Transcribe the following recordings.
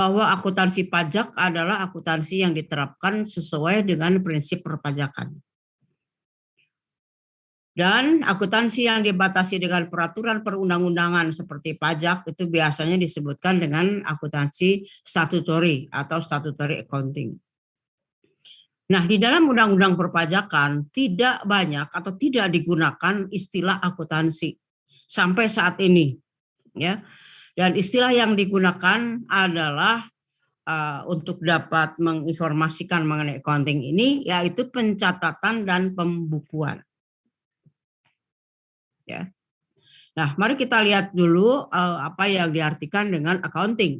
bahwa akuntansi pajak adalah akuntansi yang diterapkan sesuai dengan prinsip perpajakan. Dan akuntansi yang dibatasi dengan peraturan perundang-undangan seperti pajak itu biasanya disebutkan dengan akuntansi statutory atau statutory accounting. Nah, di dalam undang-undang perpajakan tidak banyak atau tidak digunakan istilah akuntansi sampai saat ini, ya. Dan istilah yang digunakan adalah untuk dapat menginformasikan mengenai accounting ini yaitu pencatatan dan pembukuan. Ya. Nah, mari kita lihat dulu apa yang diartikan dengan accounting.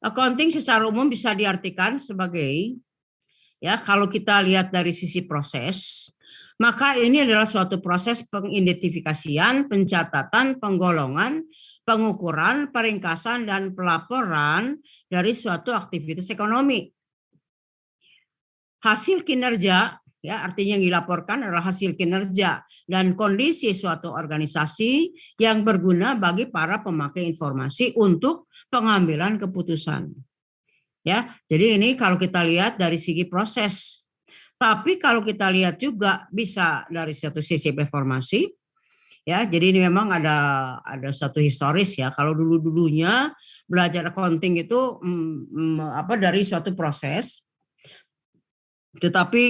Accounting secara umum bisa diartikan sebagai, ya, kalau kita lihat dari sisi proses, maka ini adalah suatu proses pengidentifikasian, pencatatan, penggolongan, pengukuran, peringkasan, dan pelaporan dari suatu aktivitas ekonomi. Hasil kinerja, ya, artinya yang dilaporkan adalah hasil kinerja dan kondisi suatu organisasi yang berguna bagi para pemakai informasi untuk pengambilan keputusan. Ya, jadi ini kalau kita lihat dari segi proses. Tapi kalau kita lihat juga bisa dari satu sisi informasi, ya. Jadi ini memang ada satu historis, ya. Kalau dulu-dulunya belajar accounting itu dari suatu proses. Tetapi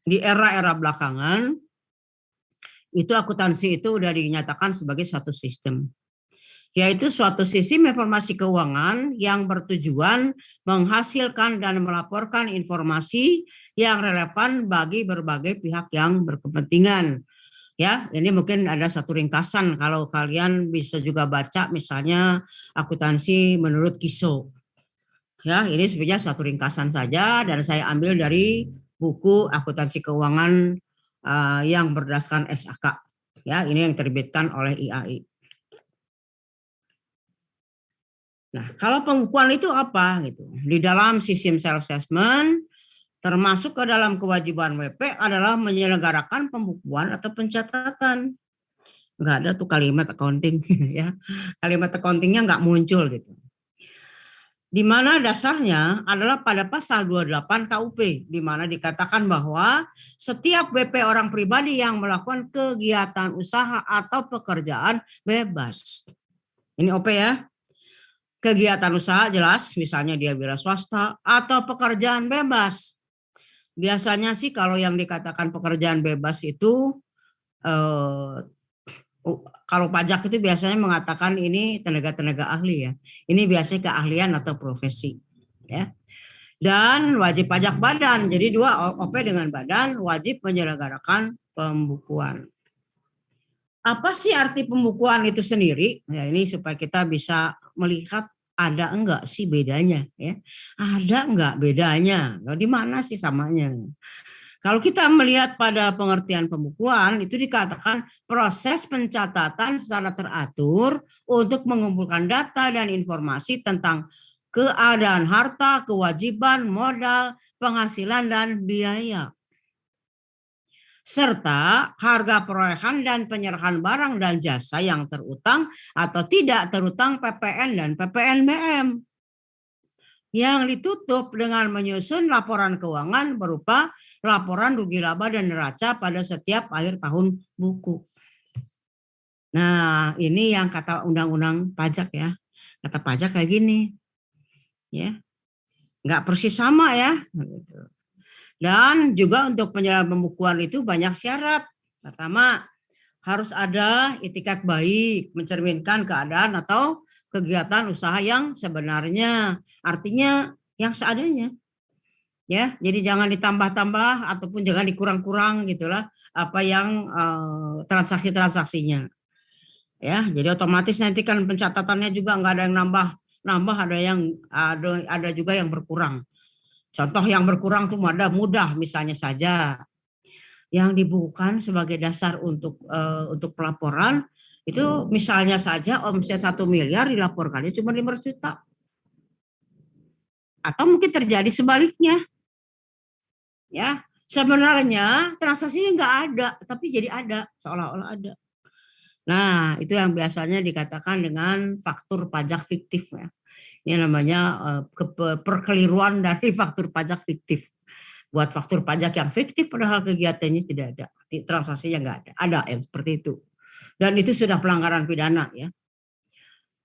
di era-era belakangan itu akuntansi itu udah dinyatakan sebagai suatu sistem, yaitu suatu sistem informasi keuangan yang bertujuan menghasilkan dan melaporkan informasi yang relevan bagi berbagai pihak yang berkepentingan. Ya, ini mungkin ada satu ringkasan kalau kalian bisa juga baca misalnya akuntansi menurut Kiso. Ya, ini sebenarnya satu ringkasan saja dan saya ambil dari buku akuntansi keuangan yang berdasarkan SAK. Ya, ini yang diterbitkan oleh IAI. Nah, kalau pengukuhan itu apa gitu? Di dalam sistem self assessment termasuk ke dalam kewajiban WP adalah menyelenggarakan pembukuan atau pencatatan. Nggak ada tuh kalimat accounting, ya. Kalimat accountingnya nggak muncul gitu. Di mana dasarnya adalah pada pasal 28 KUP, di mana dikatakan bahwa setiap WP orang pribadi yang melakukan kegiatan usaha atau pekerjaan bebas. Ini OP, ya. Kegiatan usaha jelas, misalnya dia wira swasta atau pekerjaan bebas. Biasanya sih kalau yang dikatakan pekerjaan bebas itu kalau pajak itu biasanya mengatakan ini tenaga-tenaga ahli, ya. Ini biasanya keahlian atau profesi, ya. Dan wajib pajak badan. Jadi dua, OP dengan badan wajib menyelenggarakan pembukuan. Apa sih arti pembukuan itu sendiri? Ya, ini supaya kita bisa melihat ada enggak sih bedanya, ya. Ada enggak bedanya? Di mana sih samanya? Kalau kita melihat pada pengertian pembukuan, itu dikatakan proses pencatatan secara teratur untuk mengumpulkan data dan informasi tentang keadaan harta, kewajiban, modal, penghasilan, dan biaya. Serta harga perolehan dan penyerahan barang dan jasa yang terutang atau tidak terutang PPN dan PPNBM. Yang ditutup dengan menyusun laporan keuangan berupa laporan rugi laba dan neraca pada setiap akhir tahun buku. Nah, ini yang kata undang-undang pajak, ya. Kata pajak kayak gini, ya. Nggak persis sama, ya. Dan juga untuk penyelenggaraan pembukuan itu banyak syarat. Pertama, harus ada itikat baik, mencerminkan keadaan atau kegiatan usaha yang sebenarnya, artinya yang seadanya, ya. Jadi jangan ditambah-tambah ataupun jangan dikurang-kurang gitulah apa yang transaksi-transaksinya, ya. Jadi otomatis nanti kan pencatatannya juga nggak ada yang nambah, ada juga yang berkurang. Contoh yang berkurang tuh ada mudah, misalnya saja yang dibukukan sebagai dasar untuk pelaporan itu misalnya saja omset 1 miliar dilaporkannya cuma 500 juta. Atau mungkin terjadi sebaliknya. Ya, sebenarnya transaksinya nggak ada, tapi jadi ada, seolah-olah ada. Nah, itu yang biasanya dikatakan dengan faktur pajak fiktif, ya. Ini namanya perkeliruan dari faktur pajak fiktif. Buat faktur pajak yang fiktif padahal kegiatannya tidak ada, transaksinya nggak ada. Ada yang seperti itu. Dan itu sudah pelanggaran pidana ya.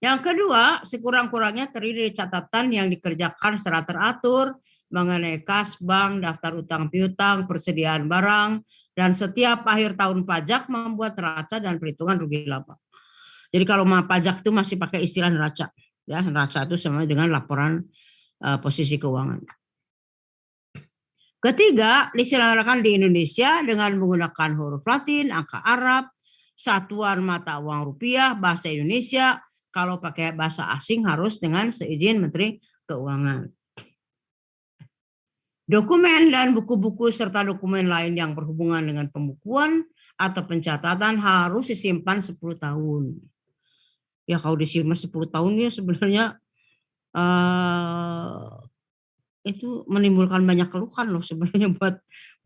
Yang kedua, sekurang-kurangnya terdiri dari catatan yang dikerjakan secara teratur mengenai kas bank, daftar utang piutang, persediaan barang, dan setiap akhir tahun pajak membuat neraca dan perhitungan rugi laba. Jadi kalau pajak itu masih pakai istilah neraca, ya neraca itu sama dengan laporan posisi keuangan. Ketiga, diselenggarakan di Indonesia dengan menggunakan huruf Latin, angka Arab, satuan mata uang rupiah, bahasa Indonesia. Kalau pakai bahasa asing harus dengan seizin Menteri Keuangan. Dokumen dan buku-buku serta dokumen lain yang berhubungan dengan pembukuan atau pencatatan harus disimpan 10 tahun. Ya kalau disimpan 10 tahun ya sebenarnya itu menimbulkan banyak keluhan loh sebenarnya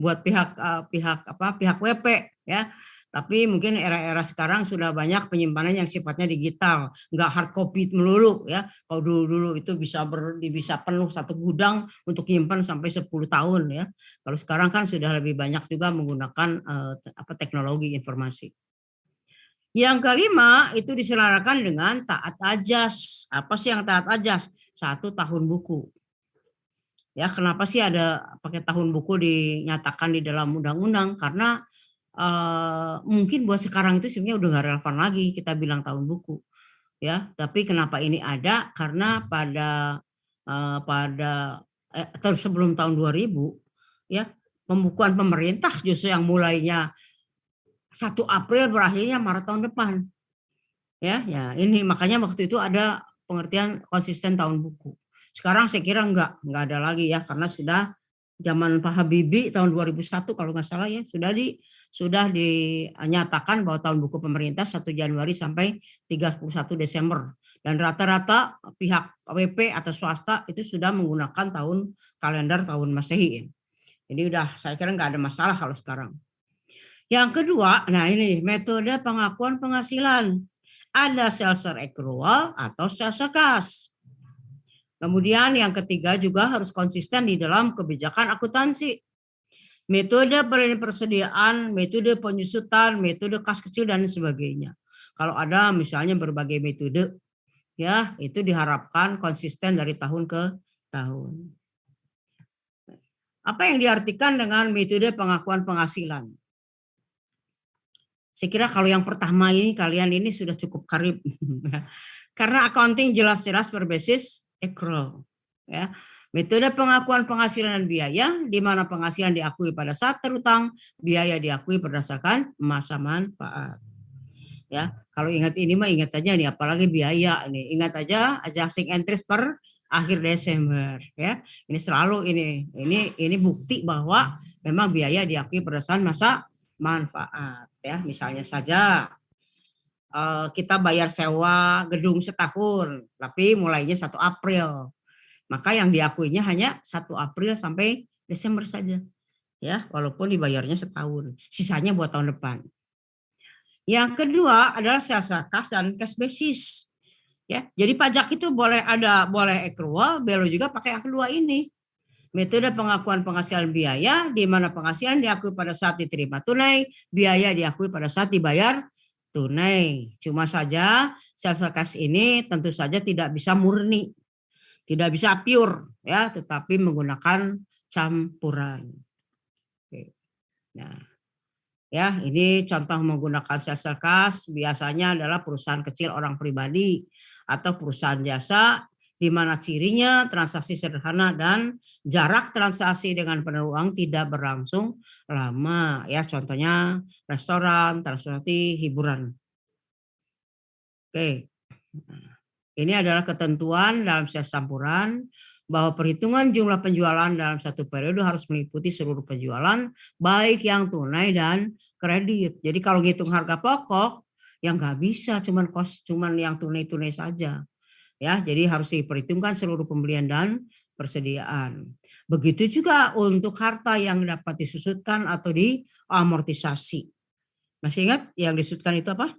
buat pihak WP ya. Tapi mungkin era-era sekarang sudah banyak penyimpanan yang sifatnya digital, nggak hard copy melulu ya. Kalau dulu itu bisa penuh satu gudang untuk menyimpan sampai 10 tahun ya. Kalau sekarang kan sudah lebih banyak juga menggunakan teknologi informasi. Yang kelima itu diselenggarakan dengan taat ajas. Apa sih yang taat ajas? 1 tahun buku. Ya, kenapa sih ada pakai tahun buku dinyatakan di dalam undang-undang? Karena mungkin buat sekarang itu sebenarnya udah nggak relevan lagi kita bilang tahun buku, ya. Tapi kenapa ini ada? Karena pada sebelum tahun 2000, ya, pembukuan pemerintah justru yang mulainya 1 April berakhirnya Maret tahun depan, ya. Ya, ini makanya waktu itu ada pengertian konsisten tahun buku. Sekarang saya kira nggak ada lagi ya karena sudah zaman Pak Habibie tahun 2001 kalau nggak salah ya sudah dinyatakan bahwa tahun buku pemerintah 1 Januari sampai 31 Desember dan rata-rata pihak WP atau swasta itu sudah menggunakan kalender tahun Masehi. Jadi saya kira nggak ada masalah kalau sekarang. Yang kedua, nah ini metode pengakuan penghasilan. Ada sales accrual atau sales kas. Kemudian yang ketiga juga harus konsisten di dalam kebijakan akuntansi. Metode persediaan, metode penyusutan, metode kas kecil dan sebagainya. Kalau ada misalnya berbagai metode, ya itu diharapkan konsisten dari tahun ke tahun. Apa yang diartikan dengan metode pengakuan penghasilan? Saya kira kalau yang pertama ini kalian ini sudah cukup karib. Karena accounting jelas-jelas berbasis accrual. Ya. Metode pengakuan penghasilan dan biaya, di mana penghasilan diakui pada saat terutang, biaya diakui berdasarkan masa manfaat. Ya, kalau ingat ini mah ingat aja nih, apalagi biaya nih, ingat aja adjusting entries per akhir Desember. Ya, ini selalu ini bukti bahwa memang biaya diakui berdasarkan masa manfaat. Ya, misalnya saja kita bayar sewa gedung setahun, tapi mulainya 1 April. Maka yang diakuinya hanya 1 April sampai Desember saja. Ya, walaupun dibayarnya setahun. Sisanya buat tahun depan. Yang kedua adalah sales kas dan cash basis. Ya, jadi pajak itu boleh accrual, boleh juga pakai yang kedua ini. Metode pengakuan penghasilan biaya, di mana penghasilan diakui pada saat diterima tunai, biaya diakui pada saat dibayar tunai. Cuma saja sales kas ini tentu saja tidak bisa murni, tidak bisa pure, ya, tetapi menggunakan campuran. Oke. Nah, ya ini contoh menggunakan sales kas biasanya adalah perusahaan kecil orang pribadi atau perusahaan jasa, di mana cirinya transaksi sederhana dan jarak transaksi dengan penerima uang tidak berlangsung lama. Ya, contohnya restoran, transportasi, hiburan. Oke, ini adalah ketentuan dalam sales campuran bahwa perhitungan jumlah penjualan dalam satu periode harus meliputi seluruh penjualan, baik yang tunai dan kredit. Jadi kalau ngitung harga pokok, yang nggak bisa cuman yang tunai-tunai saja. Ya, jadi harus diperhitungkan seluruh pembelian dan persediaan. Begitu juga untuk harta yang dapat disusutkan atau diamortisasi. Masih ingat yang disusutkan itu apa?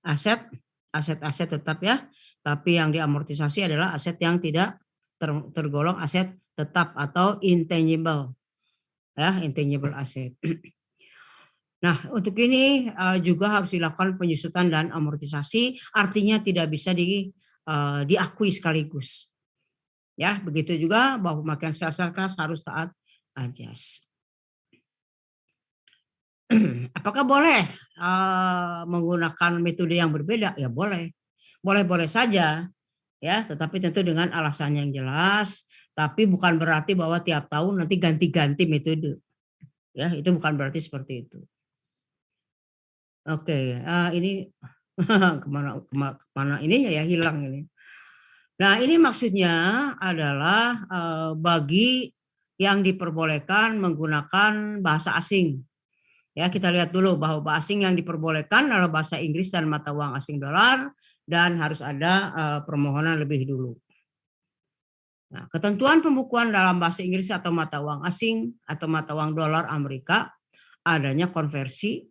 Aset tetap ya. Tapi yang diamortisasi adalah aset yang tidak tergolong aset tetap atau intangible, ya, intangible asset. Nah, untuk ini juga harus dilakukan penyusutan dan amortisasi, artinya tidak bisa diakui sekaligus. Ya, begitu juga bahwa pemakaian secara kas harus taat ajas. Apakah boleh menggunakan metode yang berbeda? Ya boleh, boleh-boleh saja, ya, tetapi tentu dengan alasan yang jelas. Tapi bukan berarti bahwa tiap tahun nanti ganti-ganti metode, ya, itu bukan berarti seperti itu. Oke, ini kemana ininya ya, hilang ini. Nah, ini maksudnya adalah bagi yang diperbolehkan menggunakan bahasa asing. Ya, kita lihat dulu bahwa bahasa asing yang diperbolehkan adalah bahasa Inggris dan mata uang asing dolar, dan harus ada permohonan lebih dulu. Nah, ketentuan pembukuan dalam bahasa Inggris atau mata uang asing atau mata uang dolar Amerika, adanya konversi.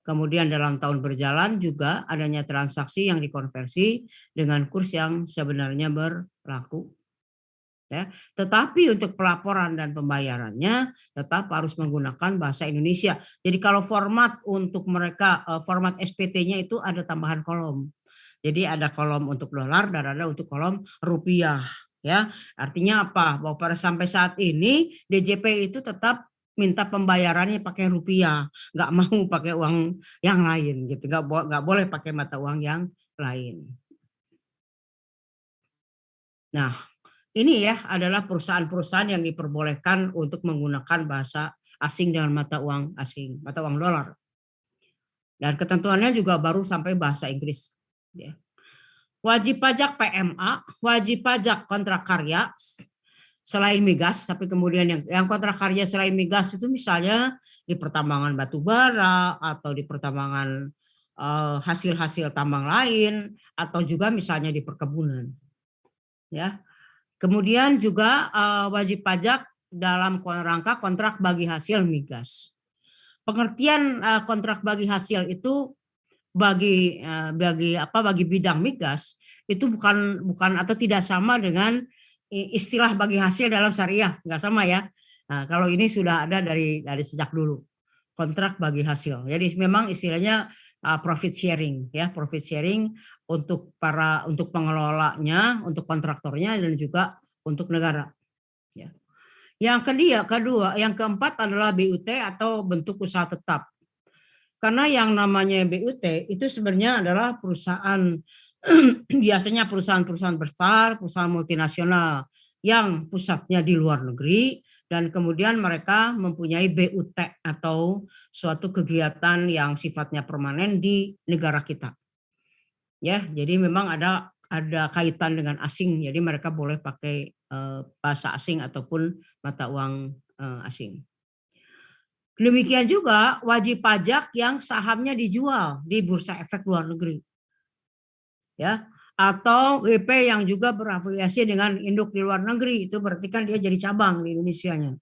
Kemudian dalam tahun berjalan juga adanya transaksi yang dikonversi dengan kurs yang sebenarnya berlaku. Ya. Tetapi untuk pelaporan dan pembayarannya tetap harus menggunakan bahasa Indonesia. Jadi kalau format untuk mereka, format SPT-nya itu ada tambahan kolom. Jadi ada kolom untuk dolar dan ada untuk kolom rupiah. Ya, artinya apa? Bahwa pada sampai saat ini DJP itu tetap minta pembayarannya pakai rupiah, nggak mau pakai uang yang lain gitu, nggak boleh pakai mata uang yang lain. Nah, ini ya adalah perusahaan-perusahaan yang diperbolehkan untuk menggunakan bahasa asing dengan mata uang asing, mata uang dolar. Dan ketentuannya juga baru sampai bahasa Inggris. Ya. Wajib pajak PMA, wajib pajak kontrak karya selain migas, tapi kemudian yang kontrak karya selain migas itu misalnya di pertambangan batu bara atau di pertambangan hasil-hasil tambang lain atau juga misalnya di perkebunan. Ya. Kemudian juga wajib pajak dalam rangka kontrak bagi hasil migas. Pengertian kontrak bagi hasil itu bagi bidang migas itu bukan atau tidak sama dengan istilah bagi hasil dalam syariah, nggak sama ya. Nah, kalau ini sudah ada dari sejak dulu, kontrak bagi hasil. Jadi memang istilahnya profit sharing ya, profit sharing untuk pengelolanya, untuk kontraktornya dan juga untuk negara. Ya. Yang keempat adalah BUT atau bentuk usaha tetap. Karena yang namanya BUT itu sebenarnya adalah perusahaan biasanya perusahaan-perusahaan besar, perusahaan multinasional yang pusatnya di luar negeri dan kemudian mereka mempunyai BUT atau suatu kegiatan yang sifatnya permanen di negara kita. Ya, jadi memang ada kaitan dengan asing. Jadi mereka boleh pakai bahasa asing ataupun mata uang asing. Demikian juga wajib pajak yang sahamnya dijual di bursa efek luar negeri. Ya, atau WP yang juga berafiliasi dengan induk di luar negeri, itu berarti kan dia jadi cabang di Indonesianya.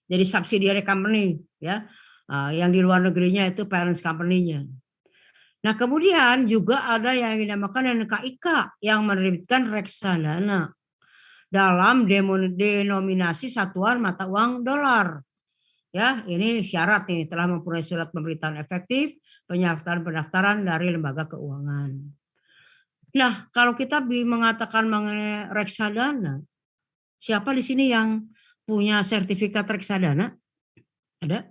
Jadi subsidiary company ya. Yang di luar negerinya itu parent company-nya. Nah, kemudian juga ada yang dinamakan NKIK yang menerbitkan reksadana dalam denominasi satuan mata uang dolar. Ya, ini syarat nih telah mempunyai surat pemberitahuan efektif pendaftaran dari lembaga keuangan. Nah, kalau kita mengatakan mengenai reksadana, siapa di sini yang punya sertifikat reksadana? Ada?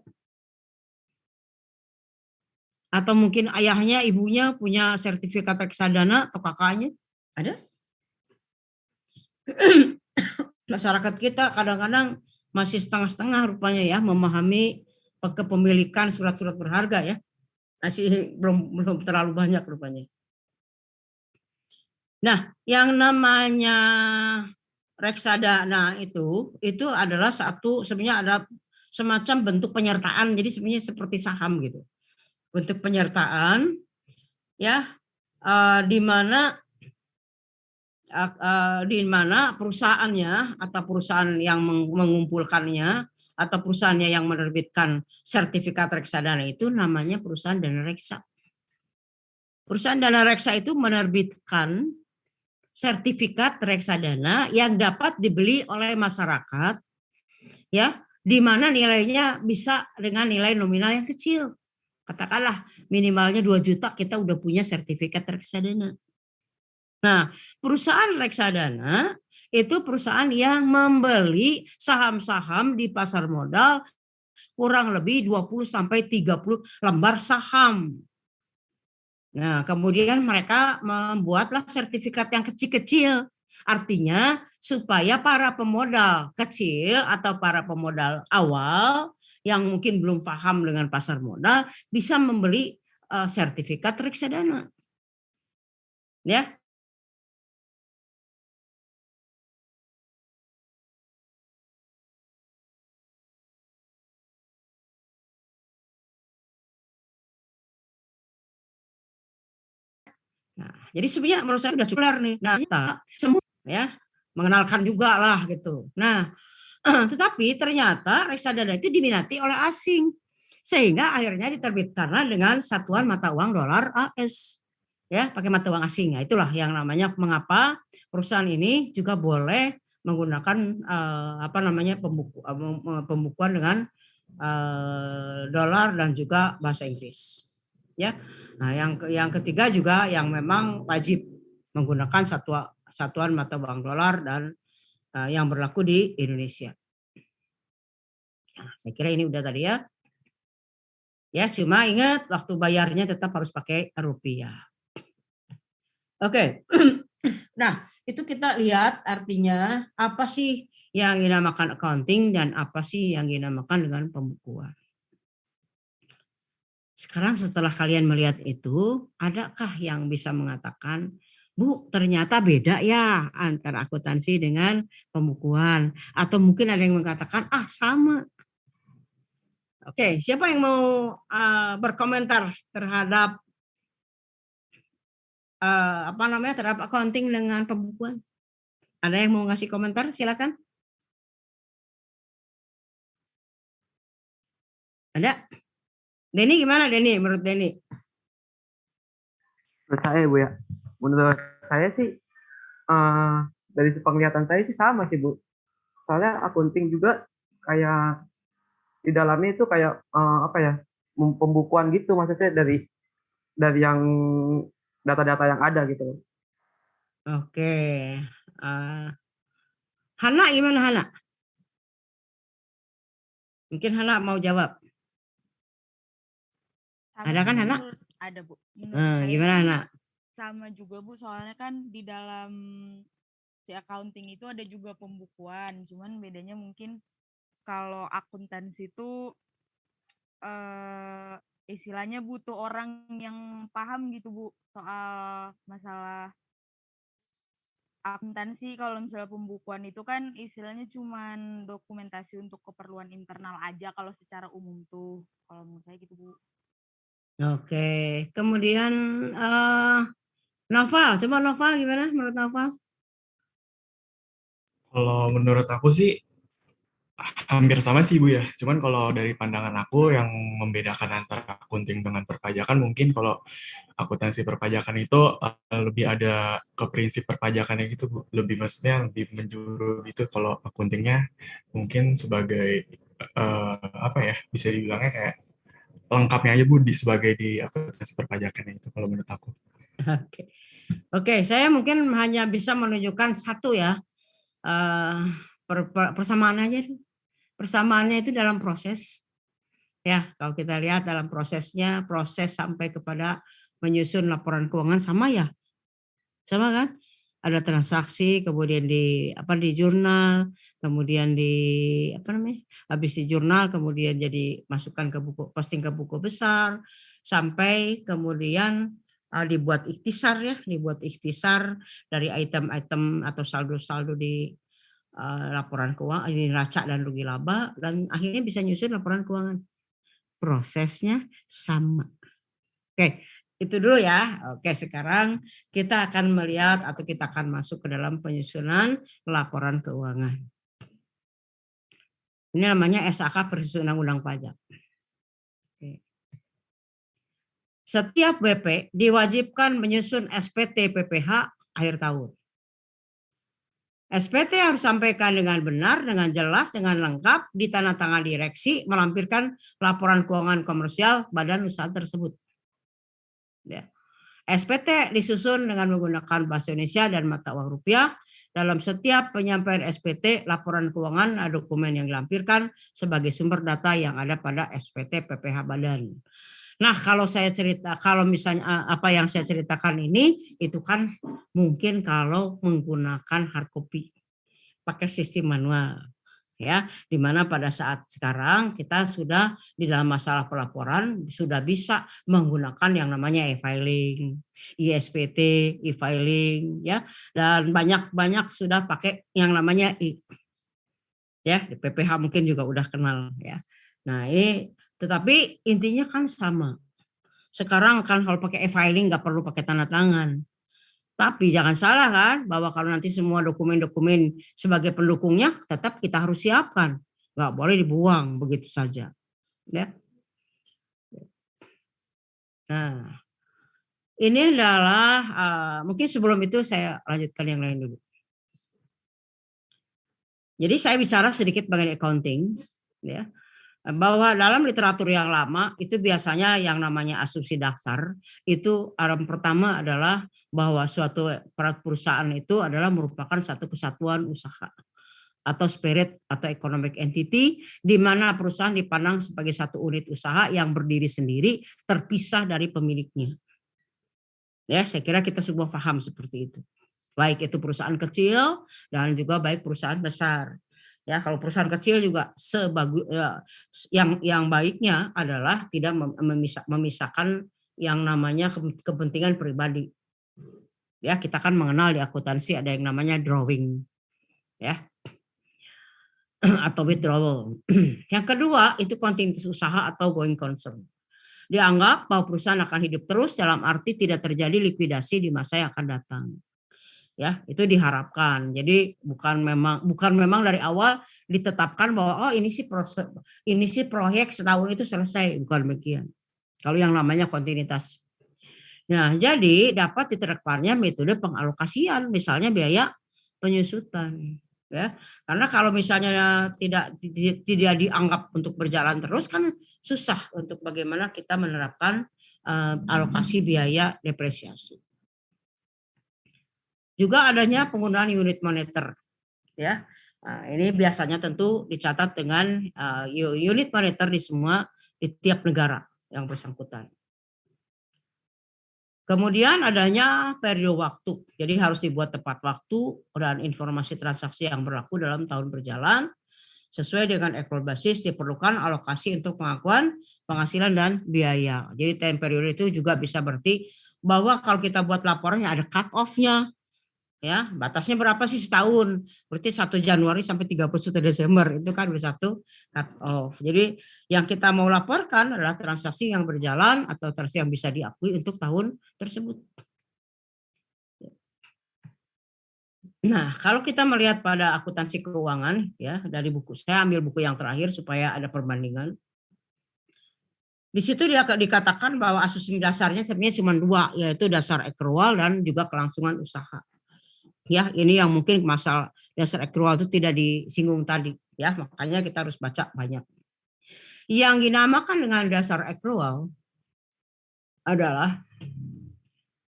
Atau mungkin ayahnya, ibunya punya sertifikat reksadana atau kakaknya? Ada? Masyarakat kita kadang-kadang masih setengah-setengah rupanya ya memahami kepemilikan surat-surat berharga ya. Masih belum terlalu banyak rupanya. Nah, yang namanya reksadana itu adalah sebenarnya ada semacam bentuk penyertaan. Jadi sebenarnya seperti saham gitu. Bentuk penyertaan ya di mana perusahaannya atau perusahaan yang mengumpulkannya atau perusahaannya yang menerbitkan sertifikat reksadana itu namanya perusahaan dana reksa. Perusahaan dana reksa itu menerbitkan sertifikat reksadana yang dapat dibeli oleh masyarakat, ya, di mana nilainya bisa dengan nilai nominal yang kecil. Katakanlah minimalnya 2 juta kita udah punya sertifikat reksadana. Nah, perusahaan reksadana itu perusahaan yang membeli saham-saham di pasar modal kurang lebih 20 sampai 30 lembar saham. Nah, kemudian mereka membuatlah sertifikat yang kecil-kecil. Artinya supaya para pemodal kecil atau para pemodal awal yang mungkin belum paham dengan pasar modal bisa membeli sertifikat reksadana. Ya. Nah, jadi sebenarnya menurut saya sudah cukup nih. Nah, kita semua ya mengenalkan juga lah gitu. Nah, tetapi ternyata reksadana itu diminati oleh asing. Sehingga akhirnya diterbitkanlah dengan satuan mata uang dolar AS. Ya, pakai mata uang asing. Nah, itulah yang namanya mengapa perusahaan ini juga boleh menggunakan apa namanya pembukuan dengan dolar dan juga bahasa Inggris. Ya. Nah, yang ketiga juga yang memang wajib menggunakan satuan mata uang dolar dan yang berlaku di Indonesia. Nah, saya kira ini udah tadi ya. Ya, cuma ingat waktu bayarnya tetap harus pakai rupiah. Oke. Nah, itu kita lihat artinya apa sih yang dinamakan accounting dan apa sih yang dinamakan dengan pembukuan. Sekarang setelah kalian melihat itu, adakah yang bisa mengatakan, Bu, ternyata beda ya antara akuntansi dengan pembukuan. Atau mungkin ada yang mengatakan, ah sama. Oke, siapa yang mau berkomentar terhadap apa namanya terhadap accounting dengan pembukuan? Ada yang mau ngasih komentar? Silakan. Ada? Denny gimana Denny? Menurut Denny? Menurut saya Bu ya, menurut saya sih dari penglihatan saya sih sama sih Bu. Soalnya accounting juga kayak di dalamnya itu kayak apa ya, pembukuan gitu, maksudnya dari yang data-data yang ada gitu. Oke. Uh, Hana gimana Hana? Mungkin Hana mau jawab. Sama Ada sih kan Bu, Hana? ada Bu. Menurut saya Gimana sih Hana? sama juga Bu, soalnya kan di dalam si accounting itu ada juga pembukuan. Cuman bedanya mungkin kalau akuntansi itu istilahnya butuh orang yang paham gitu Bu soal masalah akuntansi. Kalau misalnya pembukuan itu kan istilahnya cuman dokumentasi untuk keperluan internal aja kalau secara umum tuh. Kalau menurut saya gitu Bu. Oke. Kemudian Noval, coba Noval gimana menurut Noval? Kalau menurut aku sih hampir sama sih Bu ya. Cuman kalau dari pandangan aku yang membedakan antara akunting dengan perpajakan mungkin kalau akuntansi perpajakan itu lebih ada ke prinsip perpajakannya gitu Bu. Lebih maksudnya lebih menjuru gitu. Kalau akuntingnya mungkin sebagai apa ya bisa dibilangnya kayak lengkapnya aja Bu sebagai di akuntansi perpajakannya itu kalau menurut aku. Oke. Oke, saya mungkin hanya bisa menunjukkan satu ya. Persamaan aja. Persamaannya itu dalam proses. Ya, kalau kita lihat dalam prosesnya, proses sampai kepada menyusun laporan keuangan sama ya. Sama kan? Ada transaksi, kemudian di jurnal, kemudian apa namanya? Habis di jurnal kemudian jadi masukkan ke buku, posting ke buku besar, sampai kemudian dibuat ikhtisar dari item-item atau saldo-saldo di laporan keuangan, ini neraca dan rugi laba, dan akhirnya bisa nyusun laporan keuangan. Prosesnya sama. Oke, itu dulu ya. Oke, sekarang kita akan melihat atau kita akan masuk ke dalam penyusunan laporan keuangan. Ini namanya SAK versus Undang-Undang Pajak. Oke. Setiap BP diwajibkan menyusun SPT PPH akhir tahun. SPT harus sampaikan dengan benar, dengan jelas, dengan lengkap, ditandatangan direksi, melampirkan laporan keuangan komersial badan usaha tersebut. Ya. SPT disusun dengan menggunakan bahasa Indonesia dan mata uang rupiah. Dalam setiap penyampaian SPT, laporan keuangan dokumen yang dilampirkan sebagai sumber data yang ada pada SPT PPH Badan. Nah, kalau misalnya apa yang saya ceritakan ini, itu kan mungkin kalau menggunakan hard copy, pakai sistem manual. Ya, di mana pada saat sekarang kita sudah di dalam masalah pelaporan sudah bisa menggunakan yang namanya e-filing, ISPT, e-filing, ya, dan banyak sudah pakai yang namanya ya, di PPH mungkin juga udah kenal ya. Nah, ini tetapi intinya kan sama. Sekarang kan kalau pakai e-filing nggak perlu pakai tanda tangan. Tapi jangan salah kan, bahwa kalau nanti semua dokumen-dokumen sebagai pendukungnya tetap kita harus siapkan. Nggak boleh dibuang begitu saja. Ya. Nah, ini adalah, mungkin sebelum itu saya lanjutkan yang lain dulu. Jadi saya bicara sedikit mengenai accounting. Ya. Bahwa dalam literatur yang lama itu biasanya yang namanya asumsi dasar itu pertama adalah bahwa suatu perusahaan itu adalah merupakan satu kesatuan usaha atau spirit atau economic entity di mana perusahaan dipandang sebagai satu unit usaha yang berdiri sendiri terpisah dari pemiliknya. Ya, saya kira kita semua paham seperti itu. Baik itu perusahaan kecil dan juga baik perusahaan besar. Ya, kalau perusahaan kecil juga yang baiknya adalah tidak memisahkan yang namanya kepentingan pribadi. Ya, kita kan mengenal di akuntansi ada yang namanya drawing. Ya. Atau withdrawal. Yang kedua itu kontinuitas usaha atau going concern. Dianggap bahwa perusahaan akan hidup terus dalam arti tidak terjadi likuidasi di masa yang akan datang. Ya, itu diharapkan. Jadi bukan memang dari awal ditetapkan bahwa ini sih proyek setahun itu selesai, bukan demikian. Kalau yang namanya kontinuitas. Nah, jadi dapat diterapkannya metode pengalokasian, misalnya biaya penyusutan, ya. Karena kalau misalnya tidak dianggap untuk berjalan terus kan susah untuk bagaimana kita menerapkan alokasi biaya depresiasi. Juga adanya penggunaan unit moneter, ya. Nah, ini biasanya tentu dicatat dengan unit moneter di tiap negara yang bersangkutan. Kemudian adanya periode waktu, jadi harus dibuat tepat waktu dan informasi transaksi yang berlaku dalam tahun berjalan. Sesuai dengan accrual basis diperlukan alokasi untuk pengakuan penghasilan dan biaya. Jadi time period itu juga bisa berarti bahwa kalau kita buat laporannya ada cut off-nya. Ya, batasnya berapa sih setahun? Berarti 1 Januari sampai 31 Desember itu kan udah satu cut off. Jadi yang kita mau laporkan adalah transaksi yang berjalan atau transaksi yang bisa diakui untuk tahun tersebut. Nah, kalau kita melihat pada akuntansi keuangan ya dari buku, saya ambil buku yang terakhir supaya ada perbandingan. Di situ dia dikatakan bahwa asumsi dasarnya sebenarnya cuma 2, yaitu dasar accrual dan juga kelangsungan usaha. Ya, ini yang mungkin masalah dasar accrual itu tidak disinggung tadi, ya, makanya kita harus baca banyak. Yang dinamakan dengan dasar accrual adalah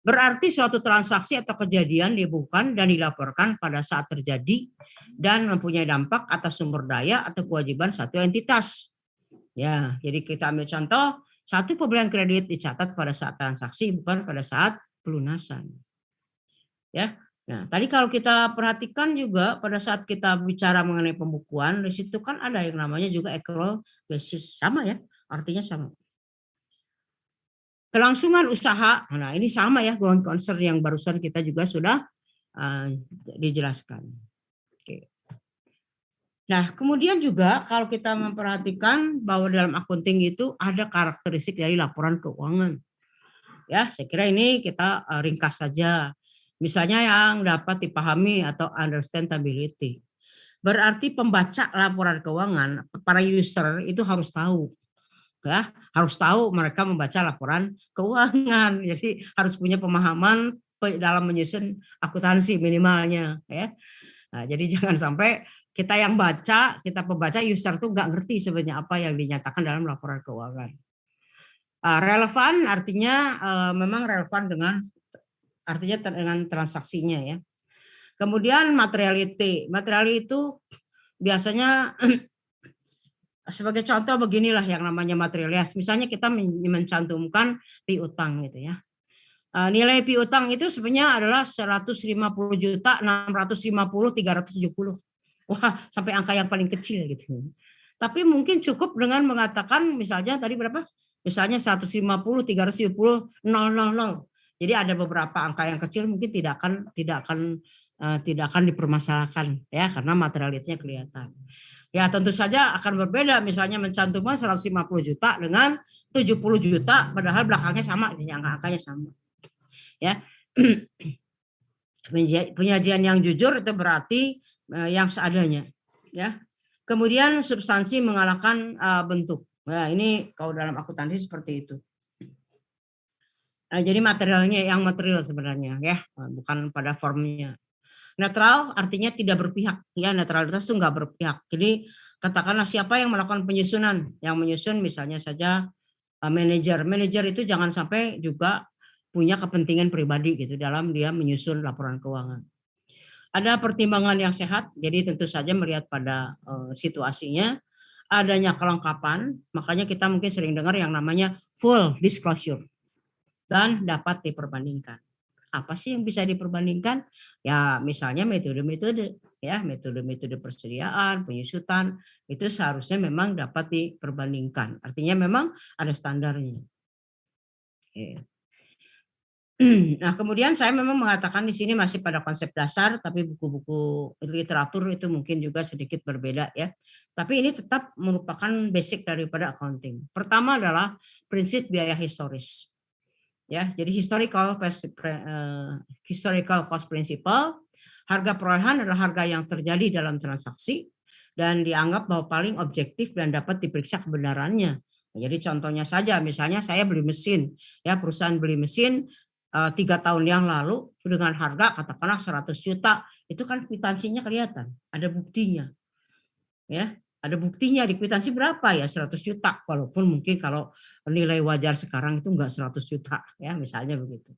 berarti suatu transaksi atau kejadian dibukukan dan dilaporkan pada saat terjadi dan mempunyai dampak atas sumber daya atau kewajiban satu entitas. Ya, jadi kita ambil contoh, satu pembelian kredit dicatat pada saat transaksi bukan pada saat pelunasan. Ya. Nah, tadi kalau kita perhatikan juga pada saat kita bicara mengenai pembukuan, di situ kan ada yang namanya juga accrual basis, sama ya, artinya sama. Kelangsungan usaha, nah ini sama ya, going concern yang barusan kita juga sudah dijelaskan. Oke. Nah, kemudian juga kalau kita memperhatikan bahwa dalam accounting itu ada karakteristik dari laporan keuangan. Ya, saya kira ini kita ringkas saja. Misalnya yang dapat dipahami atau understandability. Berarti pembaca laporan keuangan, para user itu harus tahu. Ya, harus tahu mereka membaca laporan keuangan. Jadi harus punya pemahaman dalam menyusun akuntansi minimalnya, ya. Nah, jadi jangan sampai kita yang baca, kita pembaca user tuh nggak ngerti sebenarnya apa yang dinyatakan dalam laporan keuangan. Relevan artinya memang relevan dengan dengan transaksinya ya. Kemudian materiality. Materiality itu biasanya sebagai contoh beginilah yang namanya materialitas. Misalnya kita mencantumkan piutang gitu ya. Nilai piutang itu sebenarnya adalah 150.650.370. Wah, sampai angka yang paling kecil gitu. Tapi mungkin cukup dengan mengatakan misalnya tadi berapa? Misalnya 150.370.000. Jadi ada beberapa angka yang kecil mungkin tidak akan dipermasalahkan ya karena materialitinya kelihatan. Ya tentu saja akan berbeda misalnya mencantumkan 150 juta dengan 70 juta padahal belakangnya sama, angka-angkanya sama. Ya. Penyajian yang jujur itu berarti yang seadanya ya. Kemudian substansi mengalahkan bentuk. Nah, ini kalau dalam akuntansi seperti itu. Nah, jadi materialnya yang material sebenarnya ya, bukan pada formnya. Netral artinya tidak berpihak ya, netralitas itu nggak berpihak. Jadi katakanlah siapa yang melakukan penyusunan, yang menyusun misalnya saja manajer itu jangan sampai juga punya kepentingan pribadi gitu dalam dia menyusun laporan keuangan. Ada pertimbangan yang sehat, jadi tentu saja melihat pada situasinya, adanya kelengkapan, makanya kita mungkin sering dengar yang namanya full disclosure dan dapat diperbandingkan. Apa sih yang bisa diperbandingkan? Ya misalnya metode-metode ya, metode-metode persediaan, penyusutan itu seharusnya memang dapat diperbandingkan. Artinya memang ada standarnya. Oke. Nah, kemudian saya memang mengatakan di sini masih pada konsep dasar, tapi buku-buku literatur itu mungkin juga sedikit berbeda ya. Tapi ini tetap merupakan basic daripada accounting. Pertama adalah prinsip biaya historis. Ya, jadi historical cost principle, harga perolehan adalah harga yang terjadi dalam transaksi dan dianggap bahwa paling objektif dan dapat diperiksa kebenarannya. Jadi contohnya saja, misalnya saya beli mesin, ya perusahaan beli mesin 3 tahun yang lalu dengan harga katakanlah 100 juta, itu kan kwitansinya kelihatan, ada buktinya. Ya, ada buktinya di kwitansi berapa ya 100 juta, walaupun mungkin kalau nilai wajar sekarang itu enggak 100 juta ya, misalnya begitu.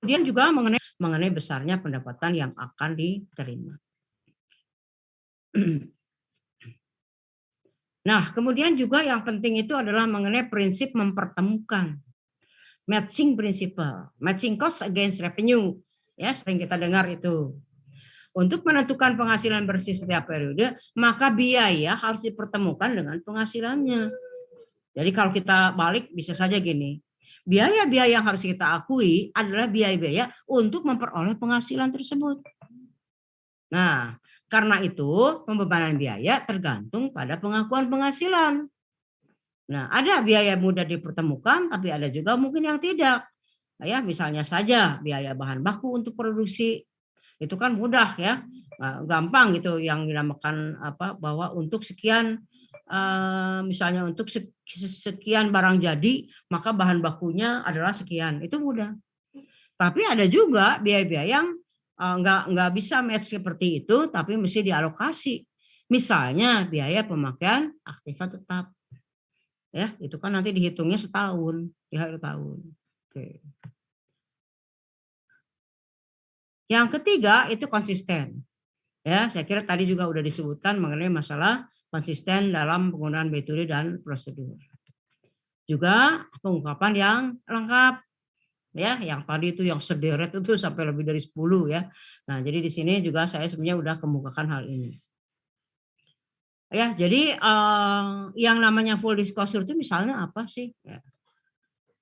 Kemudian juga mengenai besarnya pendapatan yang akan diterima. Nah, kemudian juga yang penting itu adalah mengenai prinsip mempertemukan. Matching principle, matching cost against revenue. Ya, sering kita dengar itu. Untuk menentukan penghasilan bersih setiap periode, maka biaya harus dipertemukan dengan penghasilannya. Jadi kalau kita balik bisa saja gini. Biaya-biaya yang harus kita akui adalah biaya-biaya untuk memperoleh penghasilan tersebut. Nah, karena itu pembebanan biaya tergantung pada pengakuan penghasilan. Nah, ada biaya mudah dipertemukan, tapi ada juga mungkin yang tidak. Ya, misalnya saja biaya bahan baku untuk produksi itu kan mudah ya, gampang gitu yang dinamakan bahwa untuk sekian misalnya untuk sekian barang jadi maka bahan bakunya adalah sekian, itu mudah. Tapi ada juga biaya-biaya yang nggak bisa match seperti itu, tapi mesti dialokasi. Misalnya biaya pemakaian aktiva tetap. Ya, itu kan nanti dihitungnya setahun, di akhir tahun. Oke. Yang ketiga itu konsisten. Ya, saya kira tadi juga udah disebutkan mengenai masalah konsisten dalam penggunaan metode dan prosedur. Juga pengungkapan yang lengkap. Ya, yang tadi itu yang sederet itu sampai lebih dari 10 ya. Nah, jadi di sini juga saya sebenarnya udah kemukakan hal ini. Ya, jadi yang namanya full disclosure itu misalnya apa sih? Ya.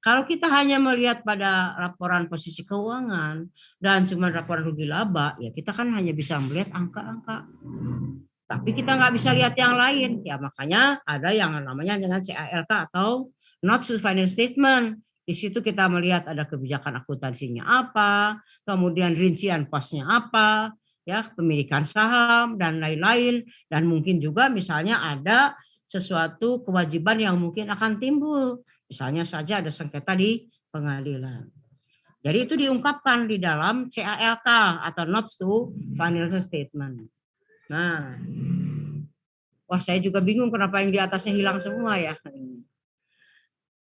Kalau kita hanya melihat pada laporan posisi keuangan dan cuma laporan rugi laba, ya kita kan hanya bisa melihat angka-angka. Tapi kita nggak bisa lihat yang lain. Ya makanya ada yang namanya dengan CALK atau Notes to Financial Statement. Di situ kita melihat ada kebijakan akuntansinya apa, kemudian rincian posnya apa, ya pemilikan saham dan lain-lain, dan mungkin juga misalnya ada sesuatu kewajiban yang mungkin akan timbul, misalnya saja ada sengketa di pengadilan. Jadi itu diungkapkan di dalam CALK atau Notes to Financial Statement. Nah, wah saya juga bingung kenapa yang di atasnya hilang semua ya.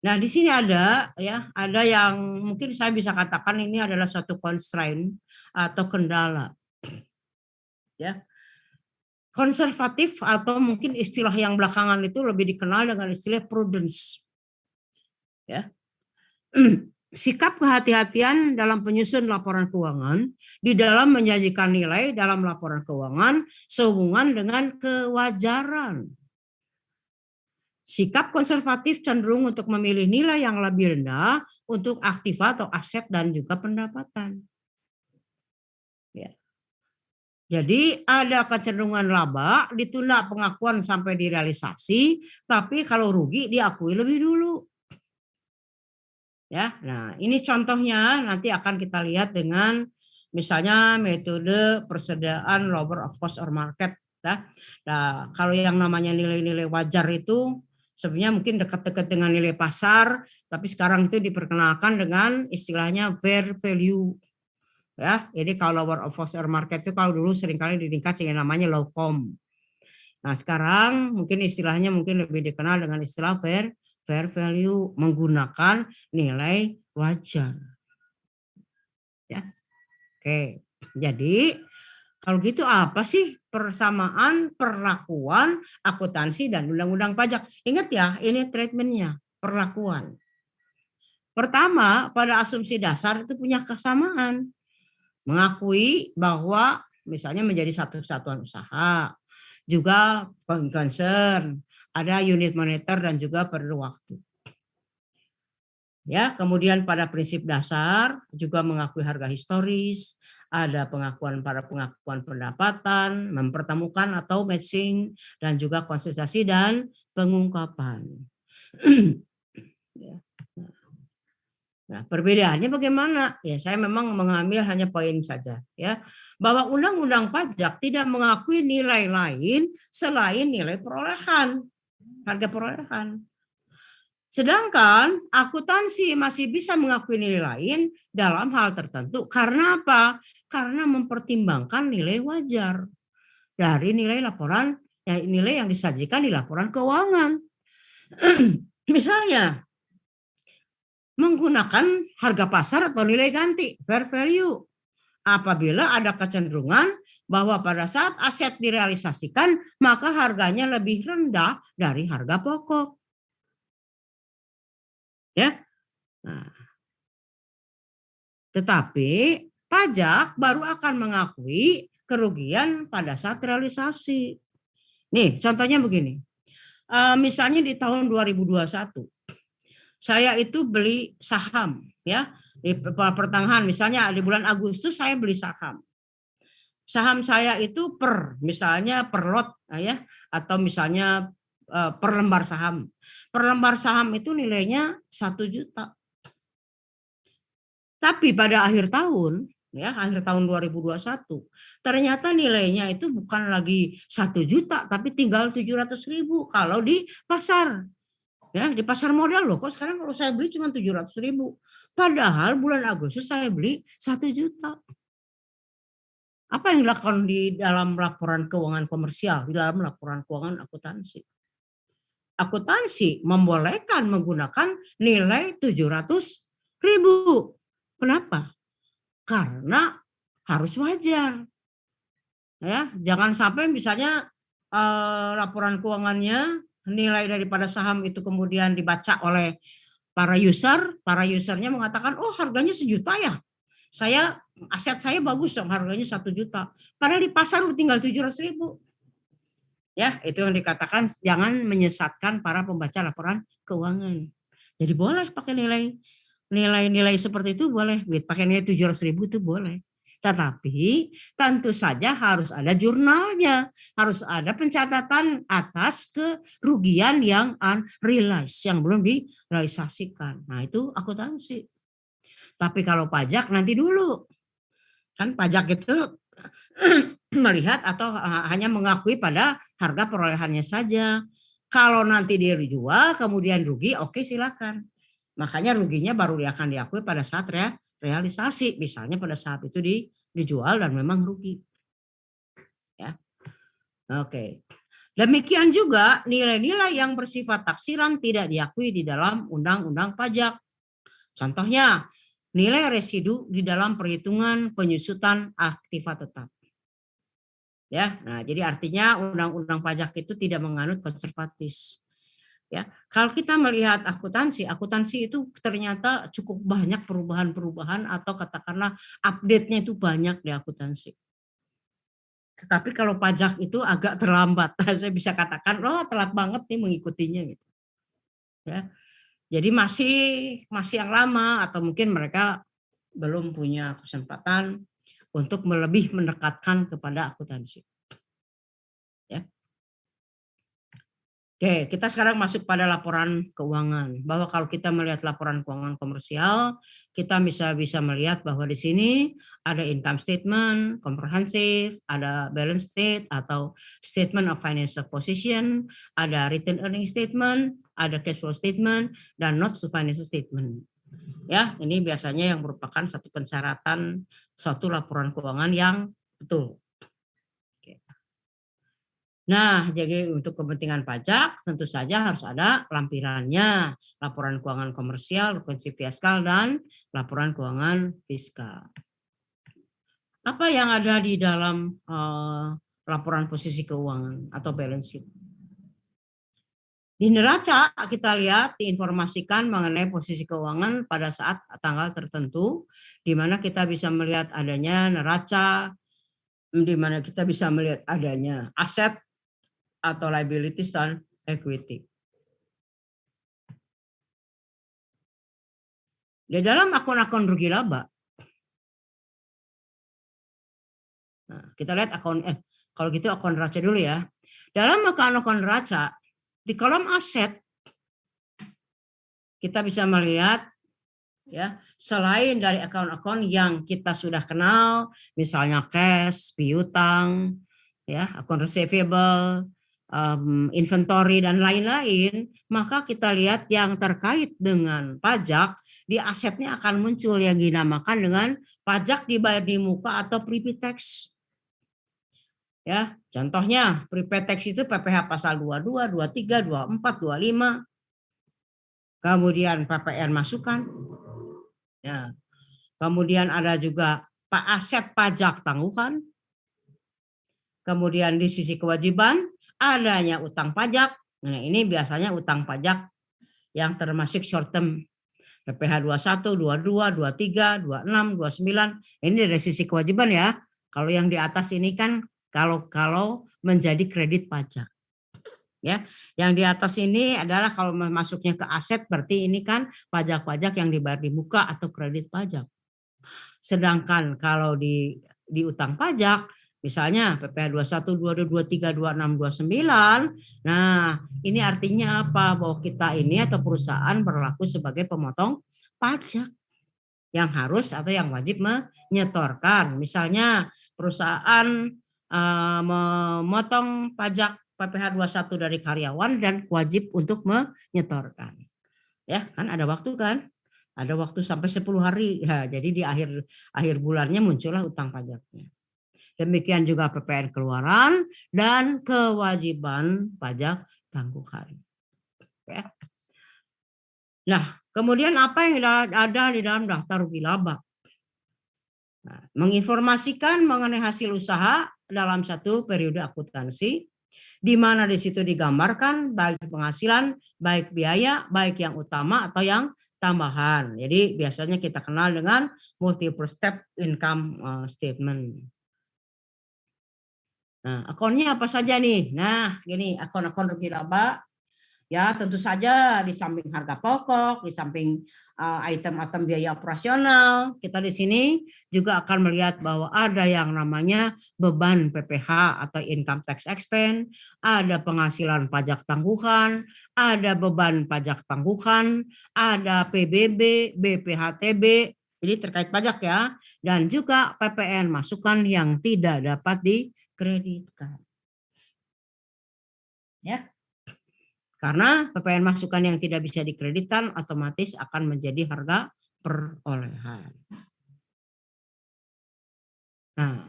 Nah, di sini ada ya, ada yang mungkin saya bisa katakan ini adalah suatu constraint atau kendala. Ya. Konservatif atau mungkin istilah yang belakangan itu lebih dikenal dengan istilah prudence. Ya. Sikap kehati-hatian dalam penyusun laporan keuangan di dalam menjanjikan nilai dalam laporan keuangan sehubungan dengan kewajaran. Sikap konservatif cenderung untuk memilih nilai yang lebih rendah untuk aktiva atau aset dan juga pendapatan. Ya. Jadi ada kecenderungan laba, ditunda pengakuan sampai direalisasi, tapi kalau rugi diakui lebih dulu. Ya, nah ini contohnya nanti akan kita lihat dengan misalnya metode persediaan lower of cost or market. Ya. Nah, kalau yang namanya nilai-nilai wajar itu sebenarnya mungkin dekat-dekat dengan nilai pasar, tapi sekarang itu diperkenalkan dengan istilahnya fair value. Ya, jadi kalau lower of cost or market itu kalau dulu seringkali diringkas yang namanya low com. Nah, sekarang mungkin istilahnya mungkin lebih dikenal dengan istilah fair value, menggunakan nilai wajar. Ya. Oke. Jadi kalau gitu apa sih persamaan perlakuan akuntansi dan undang-undang pajak? Ingat ya, ini treatmentnya, perlakuan. Pertama, pada asumsi dasar itu punya kesamaan. Mengakui bahwa misalnya menjadi satu kesatuan usaha, juga going concern, ada unit moneter dan juga perlu waktu. Ya, kemudian pada prinsip dasar juga mengakui harga historis, ada pengakuan pada pengakuan pendapatan, mempertemukan atau matching, dan juga konsentrasi dan pengungkapan. Ya. Nah, perbedaannya bagaimana? Ya, saya memang mengambil hanya poin saja, ya. Bahwa undang-undang pajak tidak mengakui nilai lain selain nilai perolehan, harga perolehan. Sedangkan akuntansi masih bisa mengakui nilai lain dalam hal tertentu. Karena apa? Karena mempertimbangkan nilai wajar dari nilai laporan, nilai yang disajikan di laporan keuangan. Misalnya, menggunakan harga pasar atau nilai ganti, fair value. Apabila ada kecenderungan bahwa pada saat aset direalisasikan, maka harganya lebih rendah dari harga pokok. Ya. Nah, tetapi pajak baru akan mengakui kerugian pada saat realisasi. Nih, contohnya begini. Misalnya di tahun 2021, saya itu beli saham, ya, di pertengahan, misalnya di bulan Agustus saya beli saham. Saham saya itu misalnya per lot, ya, atau misalnya per lembar saham. Per lembar saham itu nilainya 1 juta. Tapi pada akhir tahun, ya, akhir tahun 2021, ternyata nilainya itu bukan lagi 1 juta, tapi tinggal 700.000 kalau di pasar. Ya, di pasar modal loh, kok sekarang kalau saya beli cuma 700.000. Padahal bulan Agustus saya beli 1 juta. Apa yang dilakukan di dalam laporan keuangan komersial, di dalam laporan keuangan akuntansi? Akuntansi membolehkan menggunakan nilai 700.000. Kenapa? Karena harus wajar. Ya, jangan sampai misalnya laporan keuangannya nilai daripada saham itu kemudian dibaca oleh para usernya mengatakan, oh harganya 1 juta ya, aset saya bagus dong, harganya 1 juta, padahal di pasar tinggal 700.000. Ya, itu yang dikatakan jangan menyesatkan para pembaca laporan keuangan. Jadi boleh pakai nilai seperti itu, boleh pakai nilai 700.000 itu boleh. Tetapi tentu saja harus ada jurnalnya, harus ada pencatatan atas kerugian yang unrealized, yang belum direalisasikan. Nah itu akuntansi. Tapi kalau pajak nanti dulu, kan pajak itu melihat atau hanya mengakui pada harga perolehannya saja. Kalau nanti dia dijual kemudian rugi, oke silakan. Makanya ruginya baru akan diakui pada saat realisasi, misalnya pada saat itu dijual dan memang rugi. Ya. Oke. Demikian juga nilai-nilai yang bersifat taksiran tidak diakui di dalam undang-undang pajak. Contohnya, nilai residu di dalam perhitungan penyusutan aktiva tetap. Ya, nah jadi artinya undang-undang pajak itu tidak menganut konservatis. Ya, kalau kita melihat akuntansi itu ternyata cukup banyak perubahan-perubahan atau katakanlah update-nya itu banyak di akuntansi. Tetapi kalau pajak itu agak terlambat. Saya bisa katakan, telat banget nih mengikutinya gitu. Ya. Jadi masih yang lama atau mungkin mereka belum punya kesempatan untuk lebih mendekatkan kepada akuntansi. Ya. Oke, kita sekarang masuk pada laporan keuangan. Bahwa kalau kita melihat laporan keuangan komersial, kita bisa melihat bahwa di sini ada income statement, comprehensive, ada balance sheet atau statement of financial position, ada written earning statement, ada cash flow statement, dan notes to financial statement. Ya, ini biasanya yang merupakan satu persyaratan suatu laporan keuangan yang betul. Nah, jadi untuk kepentingan pajak tentu saja harus ada lampirannya, laporan keuangan komersial, rekomendasi fiskal, dan laporan keuangan fiskal. Apa yang ada di dalam laporan posisi keuangan atau balance sheet? Di neraca kita lihat diinformasikan mengenai posisi keuangan pada saat tanggal tertentu, di mana kita bisa melihat adanya neraca, di mana kita bisa melihat adanya aset, atau liabilities dan equity. Di dalam akun-akun rugi laba, nah, kita lihat kalau gitu akun neraca dulu ya. Dalam akun neraca, di kolom aset, kita bisa melihat ya, selain dari akun-akun yang kita sudah kenal, misalnya cash, piutang, ya, akun receivable, inventory dan lain-lain, maka kita lihat yang terkait dengan pajak di asetnya akan muncul yang dinamakan dengan pajak dibayar di muka atau prepaid tax. Ya, contohnya prepaid tax itu PPh pasal 22, 23, 24, 25. Kemudian PPN masukan. Ya. Kemudian ada juga aset pajak tangguhan. Kemudian di sisi kewajiban adanya utang pajak. Nah, ini biasanya utang pajak yang termasuk short term. PPh 21, 22, 23, 26, 29. Ini dari sisi kewajiban ya. Kalau yang di atas ini kan kalau menjadi kredit pajak. Ya, yang di atas ini adalah kalau masuknya ke aset berarti ini kan pajak-pajak yang dibayar di muka atau kredit pajak. Sedangkan kalau di utang pajak misalnya PPh 21, 22, 23, 26, 29. Nah, ini artinya apa? Bahwa kita ini atau perusahaan berlaku sebagai pemotong pajak yang harus atau yang wajib menyetorkan. Misalnya perusahaan memotong pajak PPh 21 dari karyawan dan wajib untuk menyetorkan. Ya, kan ada waktu kan? Ada waktu sampai 10 hari. Ya, jadi di akhir bulannya muncullah utang pajaknya. Demikian juga PPN keluaran dan kewajiban pajak tangguhan. Ya. Nah, kemudian apa yang ada di dalam daftar rugi laba? Nah, menginformasikan mengenai hasil usaha dalam satu periode akuntansi, di mana di situ digambarkan baik penghasilan, baik biaya, baik yang utama atau yang tambahan. Jadi biasanya kita kenal dengan multiple step income statement. Nah, akunnya apa saja nih? Nah, gini, akun-akun rugi laba. Ya, tentu saja di samping harga pokok, di samping item-item biaya operasional, kita di sini juga akan melihat bahwa ada yang namanya beban PPh atau income tax expense, ada penghasilan pajak tangguhan, ada beban pajak tangguhan, ada PBB, BPHTB, Jadi terkait pajak ya, dan juga PPN masukan yang tidak dapat dikreditkan. Ya. Karena PPN masukan yang tidak bisa dikreditkan otomatis akan menjadi harga perolehan. Nah,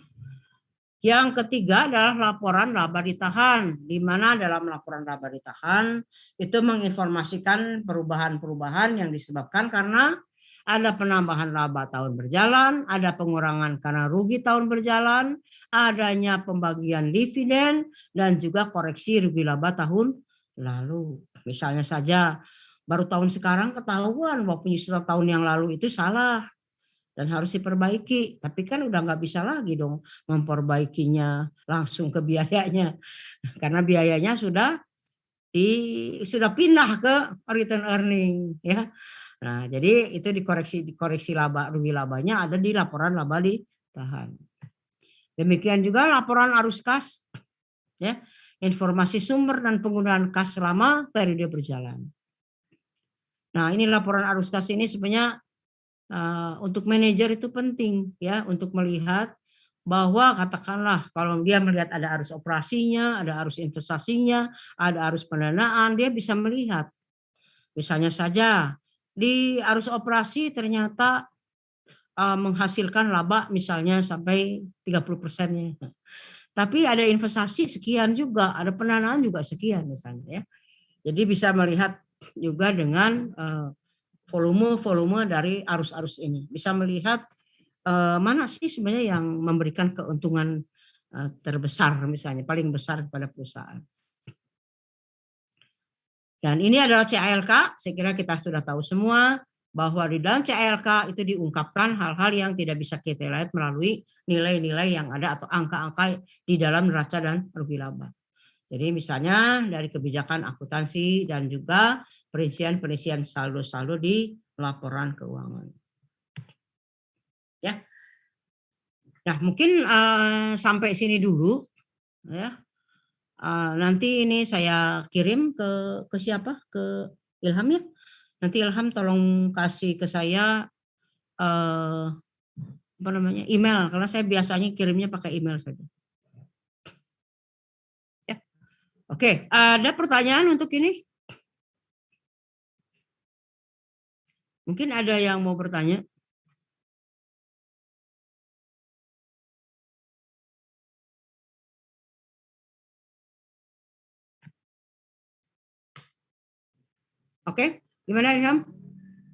yang ketiga adalah laporan laba ditahan, di mana dalam laporan laba ditahan itu menginformasikan perubahan-perubahan yang disebabkan karena ada penambahan laba tahun berjalan, ada pengurangan karena rugi tahun berjalan, adanya pembagian dividen, dan juga koreksi rugi laba tahun lalu. Misalnya saja baru tahun sekarang ketahuan bahwa penyusutan tahun yang lalu itu salah dan harus diperbaiki. Tapi kan udah nggak bisa lagi dong memperbaikinya langsung ke biayanya. Karena biayanya sudah pindah ke return earning ya. Nah, jadi itu dikoreksi laba rugi labanya ada di laporan laba ditahan. Demikian juga laporan arus kas ya, informasi sumber dan penggunaan kas selama periode berjalan. Nah, ini laporan arus kas ini sebenarnya untuk manajer itu penting ya untuk melihat bahwa katakanlah kalau dia melihat ada arus operasinya, ada arus investasinya, ada arus pendanaan, dia bisa melihat. Misalnya saja di arus operasi ternyata menghasilkan laba misalnya sampai 30%-nya. Tapi ada investasi sekian juga, ada pendanaan juga sekian misalnya ya. Jadi bisa melihat juga dengan volume dari arus-arus ini. Bisa melihat mana sih sebenarnya yang memberikan keuntungan terbesar misalnya, paling besar kepada perusahaan. Dan ini adalah CALK, saya kira kita sudah tahu semua bahwa di dalam CALK itu diungkapkan hal-hal yang tidak bisa kita lihat melalui nilai-nilai yang ada atau angka-angka di dalam neraca dan rugi laba. Jadi misalnya dari kebijakan akuntansi dan juga perincian saldo-saldo di laporan keuangan. Ya. Nah, mungkin sampai sini dulu ya. Nanti ini saya kirim ke siapa? Ke Ilham ya. Nanti Ilham tolong kasih ke saya email karena saya biasanya kirimnya pakai email saja. Ya. Oke, ada pertanyaan untuk ini? Mungkin ada yang mau bertanya? Oke, gimana Ilham?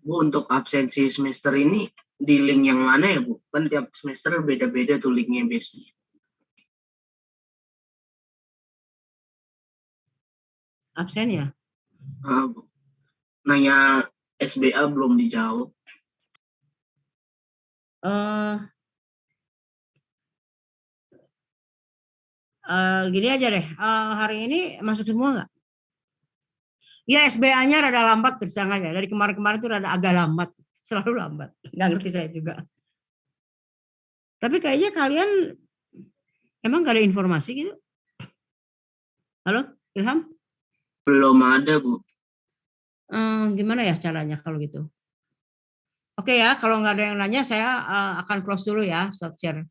Bu, untuk absensi semester ini di link yang mana ya Bu? Kan tiap semester beda-beda tuh linknya biasanya. Absen ya? Bu. Nanya SBA belum dijawab. Gini aja deh, hari ini masuk semua nggak? Ya SBA-nya rada lambat terus terang aja. Dari kemarin-kemarin tuh rada agak lambat, selalu lambat. Nggak ngerti saya juga. Tapi kayaknya kalian emang nggak ada informasi gitu? Halo, Ilham? Belum ada Bu. Gimana ya caranya kalau gitu? Oke ya, kalau nggak ada yang nanya, saya akan close dulu ya, stop share.